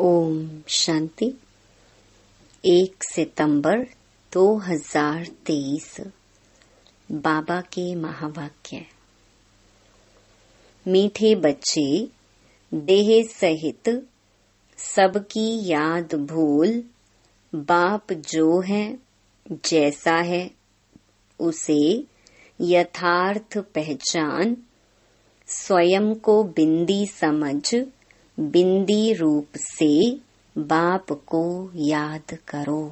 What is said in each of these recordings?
ओम शांति। 1 सितंबर 2023 बाबा के महावाक्य। मीठे बच्चे, देह सहित सबकी याद भूल, बाप जो है जैसा है उसे यथार्थ पहचान, स्वयं को बिंदी समझ बिंदी रूप से बाप को याद करो।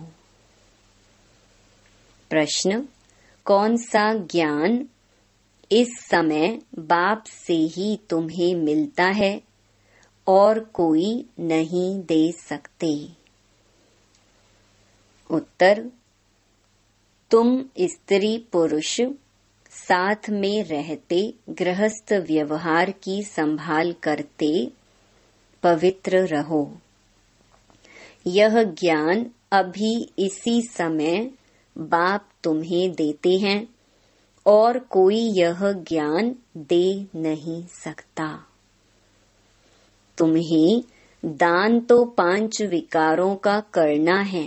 प्रश्न: कौन सा ज्ञान इस समय बाप से ही तुम्हें मिलता है और कोई नहीं दे सकते? उत्तर: तुम स्त्री पुरुष साथ में रहते गृहस्थ व्यवहार की संभाल करते पवित्र रहो। यह ज्ञान अभी इसी समय बाप तुम्हें देते हैं और कोई यह ज्ञान दे नहीं सकता। तुम्हें दान तो 5 विकारों का करना है,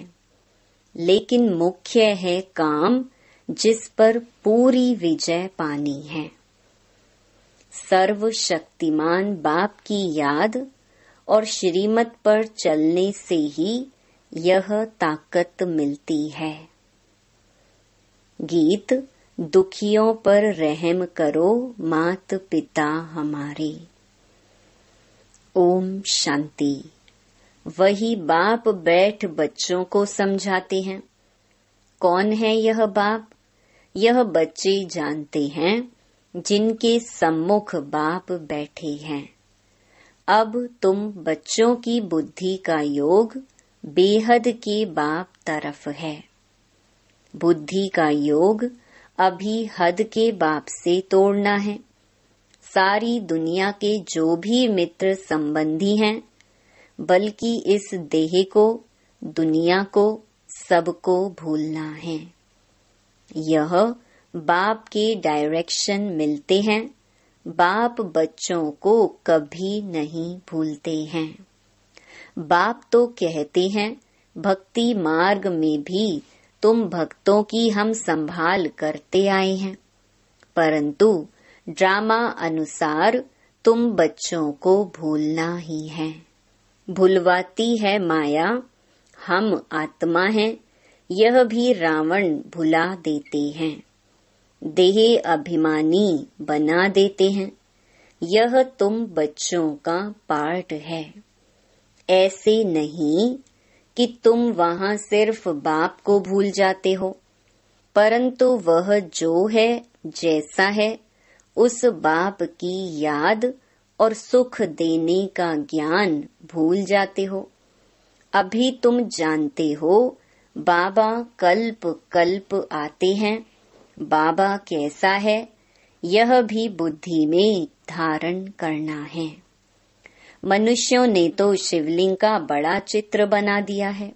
लेकिन मुख्य है काम जिस पर पूरी विजय पानी है। सर्वशक्तिमान बाप की याद और श्रीमत पर चलने से ही यह ताकत मिलती है। गीत: दुखियों पर रहम करो मात पिता हमारे। ओम शांति। वही बाप बैठ बच्चों को समझाते हैं। कौन है यह बाप? यह बच्चे जानते हैं जिनके सम्मुख बाप बैठे हैं। अब तुम बच्चों की बुद्धि का योग बेहद के बाप तरफ है। बुद्धि का योग अभी हद के बाप से तोड़ना है। सारी दुनिया के जो भी मित्र संबंधी हैं, बल्कि इस देह को, दुनिया को, सबको भूलना है। यह बाप के डायरेक्शन मिलते हैं। बाप बच्चों को कभी नहीं भूलते हैं। बाप तो कहते हैं भक्ति मार्ग में भी तुम भक्तों की हम संभाल करते आए हैं, परंतु ड्रामा अनुसार तुम बच्चों को भूलना ही है। भुलवाती है माया, हम आत्मा हैं, यह भी रावण भुला देते हैं। देह अभिमानी बना देते हैं। यह तुम बच्चों का पार्ट है। ऐसे नहीं कि तुम वहाँ सिर्फ बाप को भूल जाते हो, परंतु वह जो है जैसा है उस बाप की याद और सुख देने का ज्ञान भूल जाते हो। अभी तुम जानते हो बाबा कल्प कल्प आते हैं। बाबा कैसा है यह भी बुद्धि में धारण करना है। मनुष्यों ने तो शिवलिंग का बड़ा चित्र बना दिया है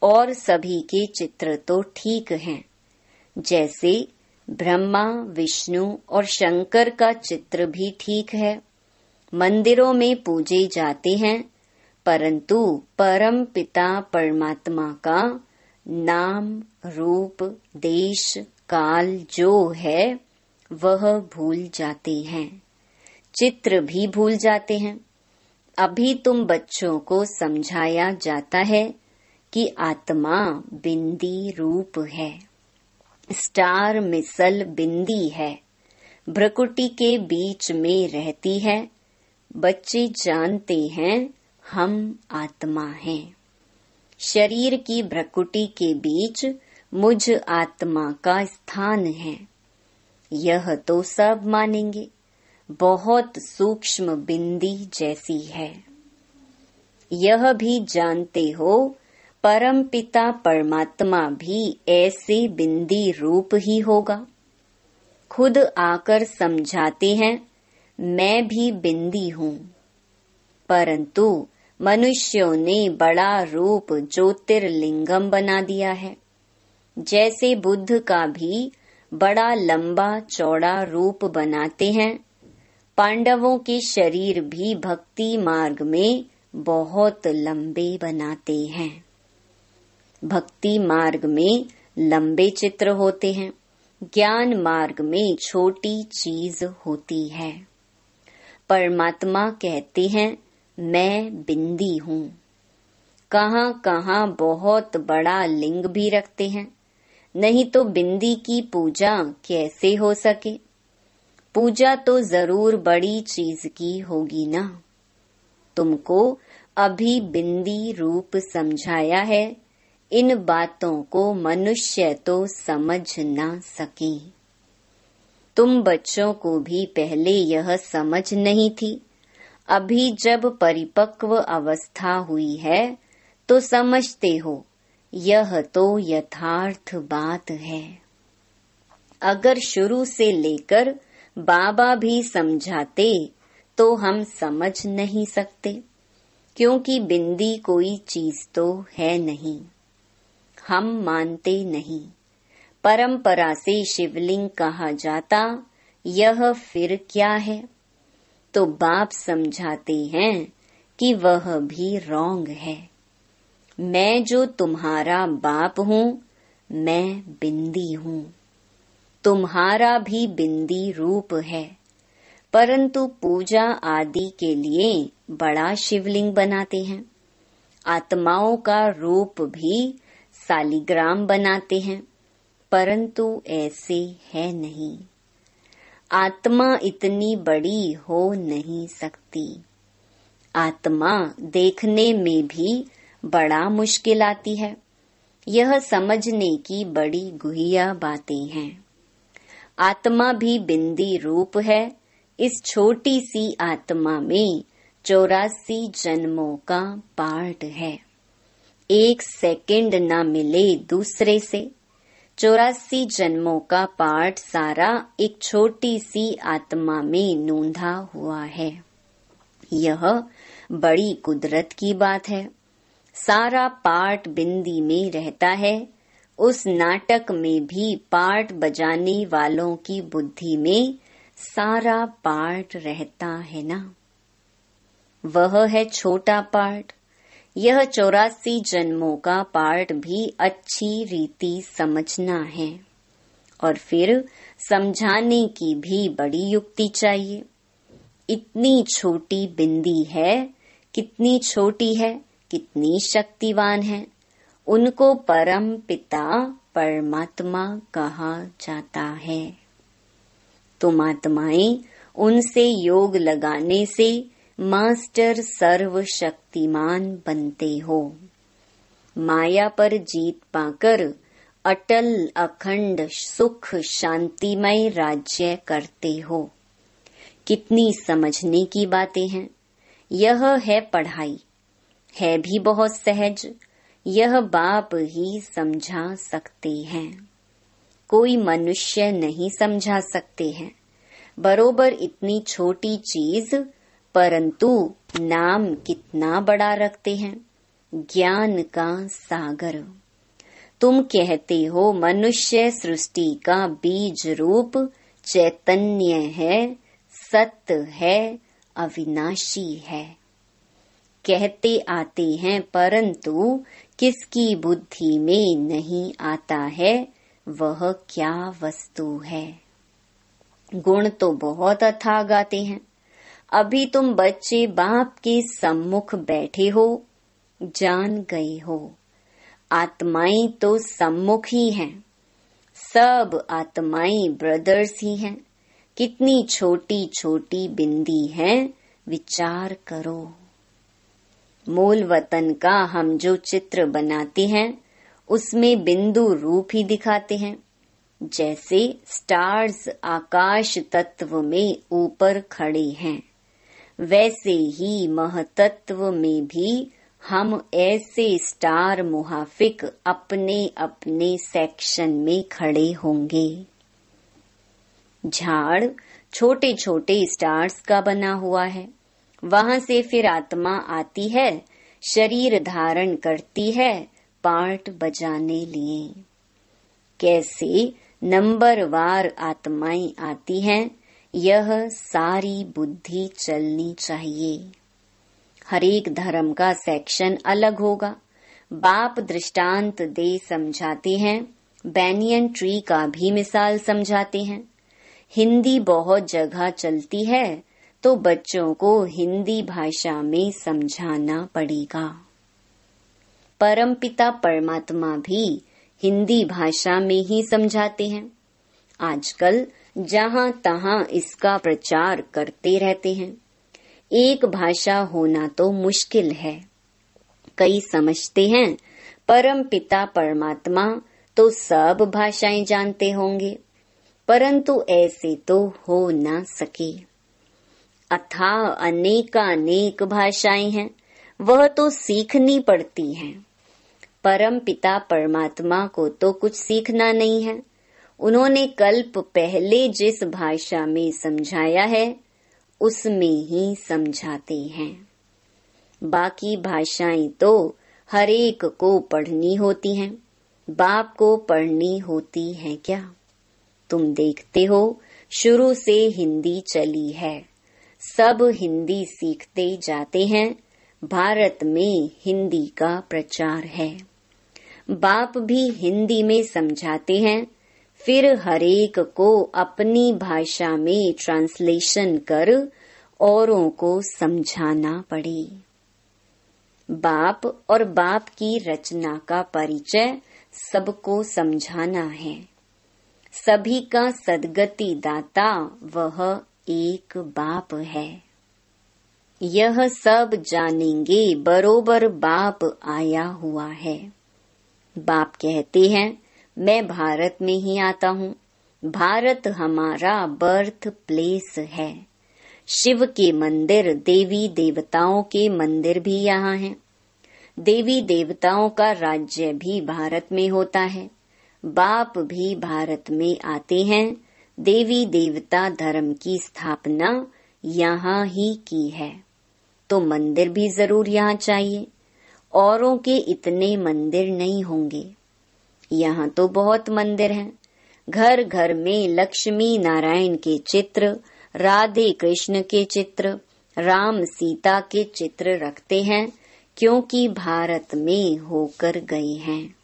और सभी के चित्र तो ठीक हैं। जैसे ब्रह्मा, विष्णु और शंकर का चित्र भी ठीक है। मंदिरों में पूजे जाते हैं, परंतु परम पिता परमात्मा का नाम, रूप, देश, काल जो है वह भूल जाते हैं। चित्र भी भूल जाते हैं। अभी तुम बच्चों को समझाया जाता है कि आत्मा बिंदी रूप है। स्टार मिसल बिंदी है, भ्रकुटी के बीच में रहती है। बच्चे जानते हैं हम आत्मा हैं। शरीर की भ्रकुटी के बीच मुझ आत्मा का स्थान है। यह तो सब मानेंगे, बहुत सूक्ष्म बिंदी जैसी है। यह भी जानते हो परम पिता परमात्मा भी ऐसे बिंदी रूप ही होगा। खुद आकर समझाते हैं मैं भी बिंदी हूँ, परंतु मनुष्यों ने बड़ा रूप ज्योतिर्लिंगम बना दिया है। जैसे बुद्ध का भी बड़ा लंबा चौड़ा रूप बनाते हैं, पांडवों के शरीर भी भक्ति मार्ग में बहुत लंबे बनाते हैं। भक्ति मार्ग में लंबे चित्र होते हैं, ज्ञान मार्ग में छोटी चीज होती है। परमात्मा कहते हैं मैं बिंदी हूँ। कहाँ कहाँ बहुत बड़ा लिंग भी रखते हैं, नहीं तो बिंदी की पूजा कैसे हो सके। पूजा तो जरूर बड़ी चीज की होगी ना। तुमको अभी बिंदी रूप समझाया है, इन बातों को मनुष्य तो समझ ना सके। तुम बच्चों को भी पहले यह समझ नहीं थी, अभी जब परिपक्व अवस्था हुई है तो समझते हो। यह तो यथार्थ बात है। अगर शुरू से लेकर बाबा भी समझाते तो हम समझ नहीं सकते, क्योंकि बिंदी कोई चीज तो है नहीं, हम मानते नहीं। परंपरा से शिवलिंग कहा जाता, यह फिर क्या है। तो बाप समझाते हैं कि वह भी रॉन्ग है। मैं जो तुम्हारा बाप हूँ, मैं बिंदी हूँ। तुम्हारा भी बिंदी रूप है, परंतु पूजा आदि के लिए बड़ा शिवलिंग बनाते हैं। आत्माओं का रूप भी सालिग्राम बनाते हैं, परंतु ऐसे है नहीं। आत्मा इतनी बड़ी हो नहीं सकती। आत्मा देखने में भी बड़ा मुश्किल आती है। यह समझने की बड़ी गुहिया बातें हैं। आत्मा भी बिंदी रूप है। इस छोटी सी आत्मा में 84 जन्मों का पार्ट है। एक सेकंड न मिले दूसरे से। 84 जन्मों का पार्ट सारा एक छोटी सी आत्मा में नूंधा हुआ है। यह बड़ी कुदरत की बात है। सारा पार्ट बिंदी में रहता है। उस नाटक में भी पार्ट बजाने वालों की बुद्धि में सारा पार्ट रहता है ना। वह है छोटा पार्ट। यह 84 जन्मों का पार्ट भी अच्छी रीति समझना है, और फिर समझाने की भी बड़ी युक्ति चाहिए। इतनी छोटी बिंदी है, कितनी छोटी है, कितनी शक्तिवान है। उनको परम पिता परमात्मा कहा जाता है। तुम आत्माएं उनसे योग लगाने से मास्टर सर्वशक्तिमान बनते हो। माया पर जीत पाकर अटल अखंड सुख शांतिमय राज्य करते हो। कितनी समझने की बातें हैं। यह है पढ़ाई, है भी बहुत सहज। यह बाप ही समझा सकते हैं, कोई मनुष्य नहीं समझा सकते हैं। बरोबर इतनी छोटी चीज, परंतु नाम कितना बड़ा रखते हैं, ज्ञान का सागर। तुम कहते हो मनुष्य सृष्टि का बीज रूप चैतन्य है, सत्य है, अविनाशी है। कहते आते हैं, परंतु किसकी बुद्धि में नहीं आता है वह क्या वस्तु है। गुण तो बहुत अथाह गाते हैं। अभी तुम बच्चे बाप के सम्मुख बैठे हो, जान गए हो। आत्माएं तो सम्मुख ही हैं। सब आत्माएं ब्रदर्स ही हैं। कितनी छोटी छोटी बिंदी हैं, विचार करो। मूल वतन का हम जो चित्र बनाते हैं, उसमें बिंदु रूप ही दिखाते हैं। जैसे स्टार्स आकाश तत्व में ऊपर खड़े हैं, वैसे ही महतत्व में भी हम ऐसे स्टार मुहाफिक अपने अपने सेक्शन में खड़े होंगे। झाड़ छोटे छोटे स्टार्स का बना हुआ है। वहां से फिर आत्मा आती है, शरीर धारण करती है, पार्ट बजाने लिए। कैसे नंबरवार आत्माएं आती हैं, यह सारी बुद्धि चलनी चाहिए। हर एक धर्म का सेक्शन अलग होगा। बाप दृष्टांत दे समझाते हैं, बैनियन ट्री का भी मिसाल समझाते हैं। हिंदी बहुत जगह चलती है तो बच्चों को हिंदी भाषा में समझाना पड़ेगा। परमपिता परमात्मा भी हिंदी भाषा में ही समझाते हैं। आजकल जहाँ तहाँ इसका प्रचार करते रहते हैं। एक भाषा होना तो मुश्किल है। कई समझते हैं परमपिता परमात्मा तो सब भाषाएं जानते होंगे, परंतु ऐसे तो हो न सके। अथाह अनेकानेक भाषाएं हैं, वह तो सीखनी पड़ती हैं। परमपिता परमात्मा को तो कुछ सीखना नहीं है। उन्होंने कल्प पहले जिस भाषा में समझाया है उसमें ही समझाते हैं। बाकी भाषाएं तो हर एक को पढ़नी होती हैं। बाप को पढ़नी होती है क्या? तुम देखते हो शुरू से हिंदी चली है, सब हिंदी सीखते जाते हैं। भारत में हिंदी का प्रचार है। बाप भी हिंदी में समझाते हैं, फिर हरेक को अपनी भाषा में ट्रांसलेशन कर औरों को समझाना पड़े। बाप और बाप की रचना का परिचय सबको समझाना है। सभी का सद्गति दाता वह एक बाप है। यह सब जानेंगे बरोबर बाप आया हुआ है। बाप कहते हैं मैं भारत में ही आता हूँ। भारत हमारा बर्थ प्लेस है। शिव के मंदिर, देवी देवताओं के मंदिर भी यहाँ हैं। देवी देवताओं का राज्य भी भारत में होता है। बाप भी भारत में आते हैं। देवी देवता धर्म की स्थापना यहाँ ही की है, तो मंदिर भी जरूर यहाँ चाहिए। औरों के इतने मंदिर नहीं होंगे। यहाँ तो बहुत मंदिर हैं। घर घर में लक्ष्मी नारायण के चित्र, राधे कृष्ण के चित्र, राम सीता के चित्र रखते हैं, क्योंकि भारत में होकर गए हैं।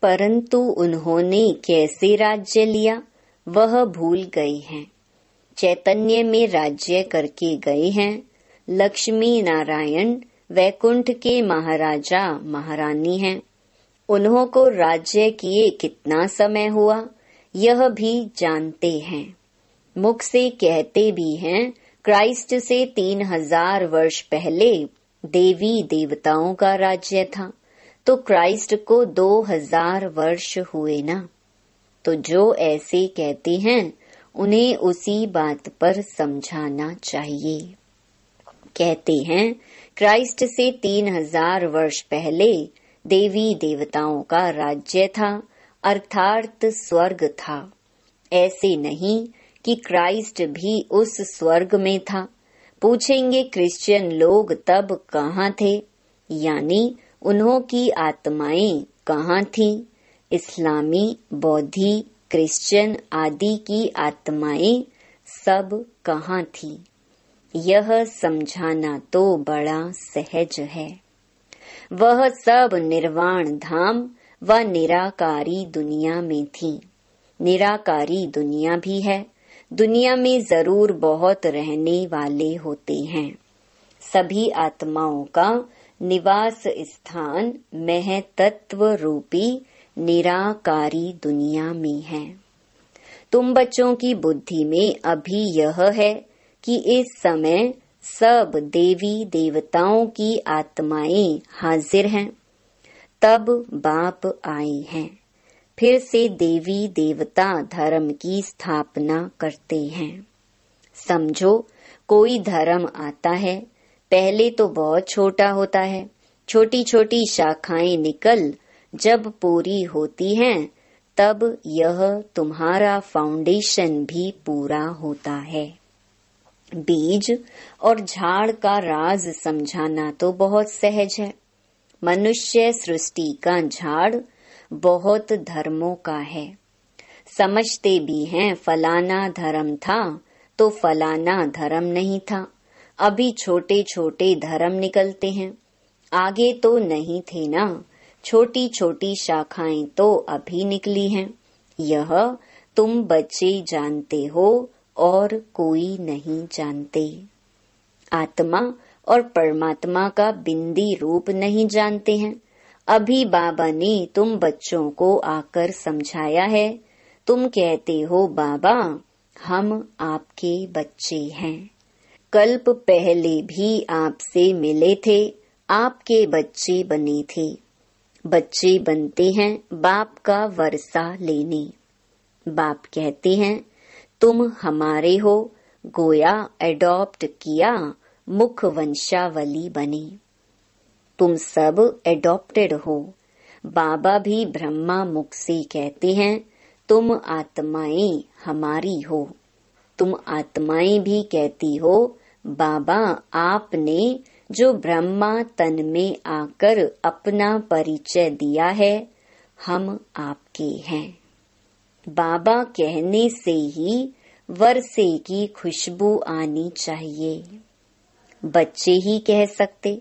परंतु उन्होंने कैसे राज्य लिया वह भूल गए हैं। चैतन्य में राज्य करके गए हैं। लक्ष्मी नारायण वैकुंठ के महाराजा महारानी हैं। उन्हों को राज्य किए कितना समय हुआ यह भी जानते हैं। मुख से कहते भी हैं क्राइस्ट से 3000 वर्ष पहले देवी देवताओं का राज्य था, तो क्राइस्ट को 2000 वर्ष हुए ना। तो जो ऐसे कहते हैं उन्हें उसी बात पर समझाना चाहिए। कहते हैं क्राइस्ट से 3000 वर्ष पहले देवी देवताओं का राज्य था, अर्थात स्वर्ग था। ऐसे नहीं कि क्राइस्ट भी उस स्वर्ग में था। पूछेंगे क्रिश्चियन लोग तब कहाँ थे, यानी उन्हों की आत्माएं कहाँ थी। इस्लामी, बौद्धि, क्रिश्चियन आदि की आत्माएं सब कहाँ थी, यह समझाना तो बड़ा सहज है। वह सब निर्वाण धाम व निराकारी दुनिया में थी। निराकारी दुनिया भी है। दुनिया में जरूर बहुत रहने वाले होते हैं। सभी आत्माओं का निवास स्थान महतत्व रूपी निराकारी दुनिया में है। तुम बच्चों की बुद्धि में अभी यह है कि इस समय सब देवी देवताओं की आत्माएं हाजिर हैं। तब बाप आए हैं, फिर से देवी देवता धर्म की स्थापना करते हैं। समझो कोई धर्म आता है, पहले तो बहुत छोटा होता है। छोटी छोटी शाखाएं निकल जब पूरी होती हैं तब यह तुम्हारा फाउंडेशन भी पूरा होता है। बीज और झाड़ का राज समझाना तो बहुत सहज है। मनुष्य सृष्टि का झाड़ बहुत धर्मों का है। समझते भी हैं फलाना धर्म था तो फलाना धर्म नहीं था। अभी छोटे छोटे धर्म निकलते हैं, आगे तो नहीं थे ना। छोटी छोटी शाखाएं तो अभी निकली हैं। यह तुम बच्चे जानते हो और कोई नहीं जानते। आत्मा और परमात्मा का बिंदी रूप नहीं जानते हैं। अभी बाबा ने तुम बच्चों को आकर समझाया है। तुम कहते हो बाबा हम आपके बच्चे हैं। कल्प पहले भी आपसे मिले थे, आपके बच्चे बने थे। बच्चे बनते हैं बाप का वर्षा लेने। बाप कहते हैं तुम हमारे हो, गोया एडॉप्ट किया, मुख वंशावली बने। तुम सब एडॉप्टेड हो। बाबा भी ब्रह्मा मुख से कहते हैं तुम आत्माएं हमारी हो। तुम आत्माएं भी कहती हो बाबा आपने जो ब्रह्मा तन में आकर अपना परिचय दिया है, हम आपके हैं। बाबा कहने से ही वर्षे की खुशबू आनी चाहिए। बच्चे ही कह सकते।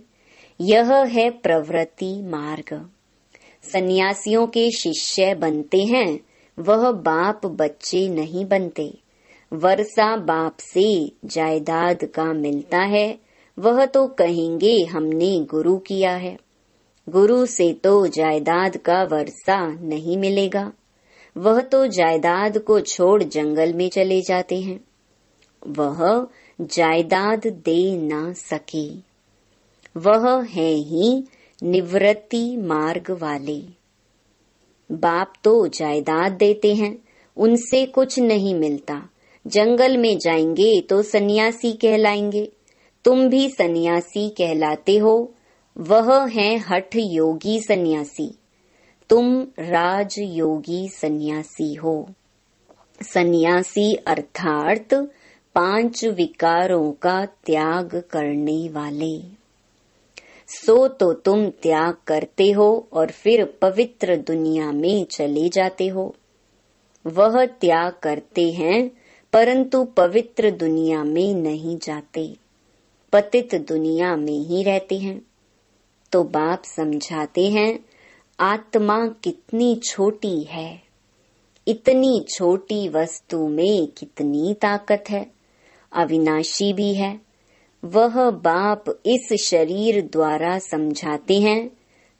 यह है प्रवृत्ति मार्ग। सन्यासियों के शिष्य बनते हैं, वह बाप बच्चे नहीं बनते। वर्षा बाप से जायदाद का मिलता है, वह तो कहेंगे हमने गुरु किया है। गुरु से तो जायदाद का वर्षा नहीं मिलेगा। वह तो जायदाद को छोड़ जंगल में चले जाते हैं। वह जायदाद दे ना सके। वह है ही निवृत्ति मार्ग वाले। बाप तो जायदाद देते हैं, उनसे कुछ नहीं मिलता। जंगल में जाएंगे तो सन्यासी कहलाएंगे। तुम भी सन्यासी कहलाते हो। वह है हठ योगी सन्यासी, तुम राज योगी सन्यासी हो। सन्यासी अर्थात 5 विकारों का त्याग करने वाले। सो तो तुम त्याग करते हो और फिर पवित्र दुनिया में चले जाते हो। वह त्याग करते हैं परंतु पवित्र दुनिया में नहीं जाते, पतित दुनिया में ही रहते हैं। तो बाप समझाते हैं आत्मा कितनी छोटी है। इतनी छोटी वस्तु में कितनी ताकत है। अविनाशी भी है। वह बाप इस शरीर द्वारा समझाते हैं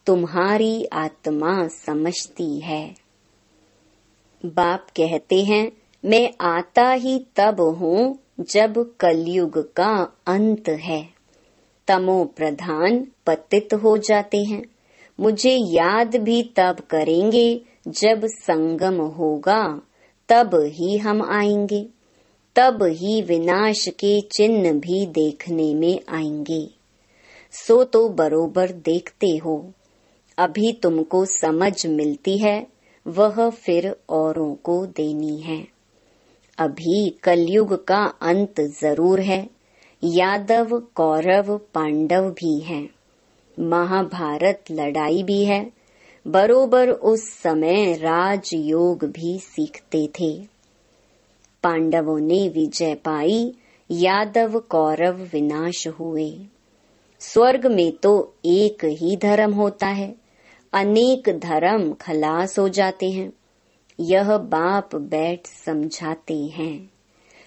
तुम्हारी आत्मा समझती है। बाप कहते हैं मैं आता ही तब हूँ जब कलयुग का अंत है। तमो प्रधान पतित हो जाते हैं। मुझे याद भी तब करेंगे जब संगम होगा, तब ही हम आएंगे। तब ही विनाश के चिन्ह भी देखने में आएंगे। सो तो बरोबर देखते हो। अभी तुमको समझ मिलती है, वह फिर औरों को देनी है। अभी कलयुग का अंत जरूर है। यादव कौरव पांडव भी हैं। महाभारत लड़ाई भी है। बरोबर उस समय राजयोग भी सीखते थे। पांडवों ने विजय पाई, यादव कौरव विनाश हुए। स्वर्ग में तो एक ही धर्म होता है, अनेक धर्म खलास हो जाते हैं। यह बाप बैठ समझाते हैं।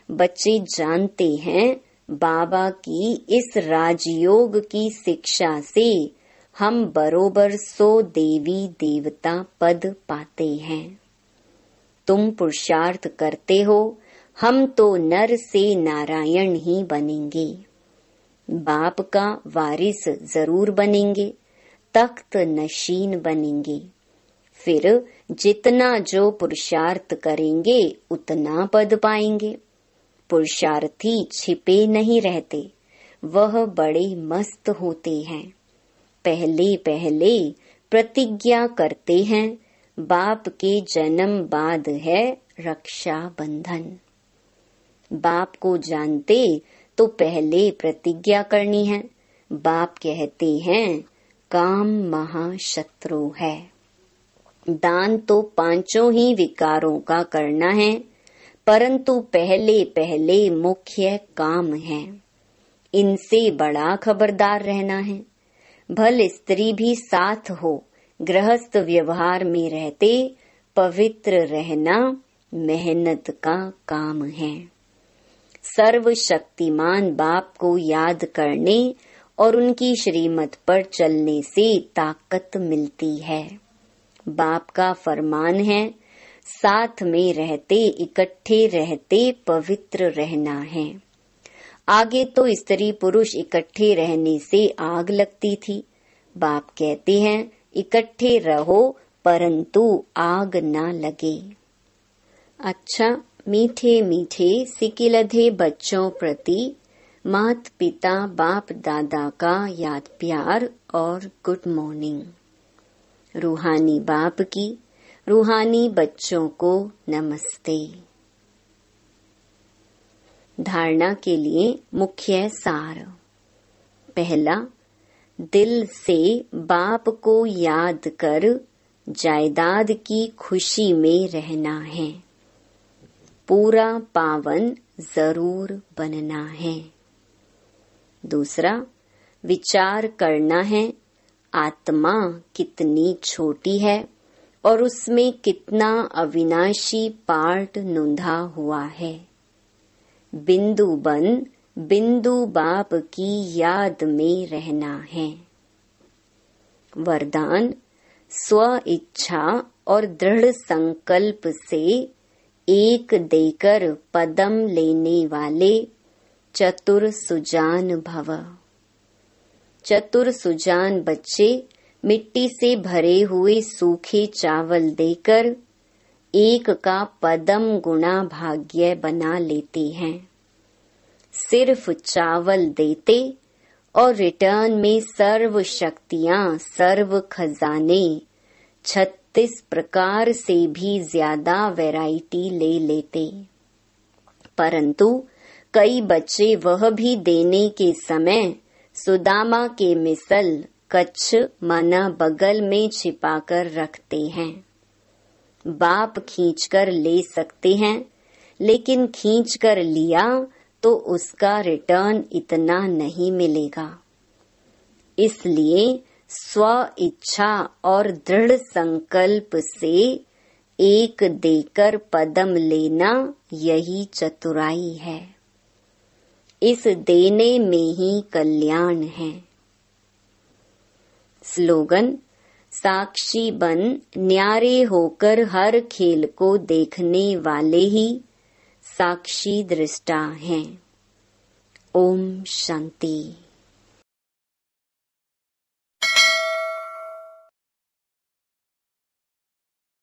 बच्चे जानते हैं बाबा की इस राजयोग की शिक्षा से हम बरोबर 100 देवी देवता पद पाते हैं। तुम पुरुषार्थ करते हो, हम तो नर से नारायण ही बनेंगे। बाप का वारिस जरूर बनेंगे, तख्त नशीन बनेंगे। फिर जितना जो पुरुषार्थ करेंगे उतना पद पाएंगे। पुरुषार्थी छिपे नहीं रहते, वह बड़े मस्त होते हैं। पहले पहले प्रतिज्ञा करते हैं, बाप के जन्म बाद है रक्षा बंधन। बाप को जानते तो पहले प्रतिज्ञा करनी है। बाप कहते हैं काम महाशत्रु है। दान तो 5 ही विकारों का करना है, परंतु पहले पहले मुख्य काम है। इनसे बड़ा खबरदार रहना है। भले स्त्री भी साथ हो, गृहस्थ व्यवहार में रहते पवित्र रहना मेहनत का काम है। सर्वशक्तिमान बाप को याद करने और उनकी श्रीमत पर चलने से ताकत मिलती है। बाप का फरमान है, साथ में रहते, इकट्ठे रहते पवित्र रहना है। आगे तो स्त्री पुरुष इकट्ठे रहने से आग लगती थी। बाप कहते हैं, इकट्ठे रहो परंतु आग ना लगे। अच्छा, मीठे मीठे सिकिलधे बच्चों प्रति मात पिता बाप दादा का याद प्यार और गुड मॉर्निंग। रूहानी बाप की रूहानी बच्चों को नमस्ते। धारणा के लिए मुख्य सार। पहला, दिल से बाप को याद कर जायदाद की खुशी में रहना है। पूरा पावन जरूर बनना है। दूसरा, विचार करना है, आत्मा कितनी छोटी है और उसमें कितना अविनाशी पार्ट नूंधा हुआ है। बिंदु बन बिंदु बाप की याद में रहना है। वरदान, स्व इच्छा और दृढ़ संकल्प से एक देकर पदम लेने वाले चतुर सुजान भव। चतुर सुजान बच्चे मिट्टी से भरे हुए सूखे चावल देकर एक का पदम गुणा भाग्य बना लेते हैं। सिर्फ चावल देते और रिटर्न में सर्व शक्तियां, सर्व खजाने 36 प्रकार से भी ज्यादा वैरायटी ले लेते। परंतु कई बच्चे वह भी देने के समय सुदामा के मिसल कच्छ माना बगल में छिपाकर रखते हैं। बाप खींचकर ले सकते हैं, लेकिन खींचकर लिया तो उसका रिटर्न इतना नहीं मिलेगा। इसलिए स्व इच्छा और दृढ़ संकल्प से एक देकर पदम लेना यही चतुराई है। इस देने में ही कल्याण है। स्लोगन, साक्षी बन न्यारे होकर हर खेल को देखने वाले ही साक्षी दृष्टा हैं। ओम शांति।